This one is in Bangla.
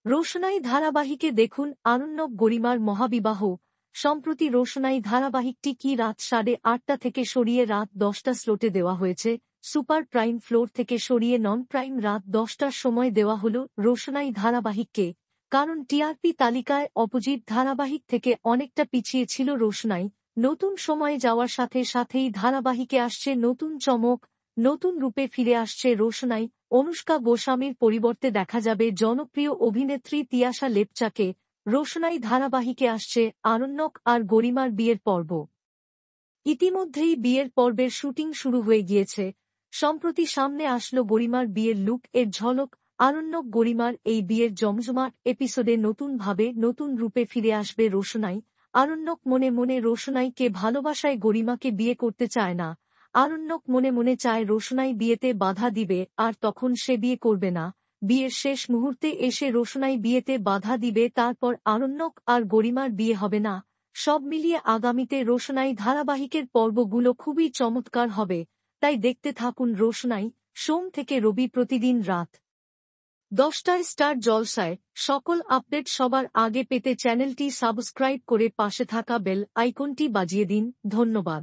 রোশনাই ধারাবাহিকে দেখুন আরণ্যক গরিমার মহাবিবাহ। সম্প্রতি রোশনাই ধারাবাহিকটি কি রাত 8:30 থেকে সরিয়ে রাত 10টা স্লোটে দেওয়া হয়েছে। সুপার প্রাইম ফ্লোর থেকে সরিয়ে নন প্রাইম রাত 10টার সময় দেওয়া হল রোশনাই ধারাবাহিককে। কারণ টিআরপি তালিকায় অপোজিট ধারাবাহিক থেকে অনেকটা পিছিয়ে ছিল রোশনাই। নতুন সময়ে যাওয়ার সাথে সাথেই ধারাবাহিকে আসছে নতুন চমক, নতুন রূপে ফিরে আসছে রোশনাই। অনুষ্কা গোস্বামীর পরিবর্তে দেখা যাবে জনপ্রিয় অভিনেত্রী তিয়াশা লেপচাকে। রোশনাই ধারাবাহিকে আসছে আরণ্যক আর গরিমার বিয়ের পর্ব। ইতিমধ্যেই বিয়ের পর্বের শুটিং শুরু হয়ে গিয়েছে। সম্প্রতি সামনে আসলো গরিমার বিয়ের লুক এর ঝলক। আরণ্যক গরিমার এই বিয়ের জমজমাট এপিসোডে নতুনভাবে নতুন রূপে ফিরে আসবে রোশনাই। আরণ্যক মনে মনে রোশনাইকে ভালোবাসায় গরিমাকে বিয়ে করতে চায় না। আরণ্যক মনে মনে চায় রোশনাই বিয়েতে বাধা দিবে আর তখন সে বিয়ে করবে না। বিয়ের শেষ মুহূর্তে এসে রোশনাই বিয়েতে বাধা দিবে, তারপর আরণ্যক আর গরিমার বিয়ে হবে না। সব মিলিয়ে আগামীতে রোশনাই ধারাবাহিকের পর্বগুলো খুবই চমৎকার হবে। তাই দেখতে থাকুন রোশনাই। সোম থেকে রবি প্রতিদিন রাত 10টায় স্টার জলসায়। সকল আপডেট সবার আগে পেতে চ্যানেলটি সাবস্ক্রাইব করে পাশে থাকা বেল আইকনটি বাজিয়ে দিন। ধন্যবাদ।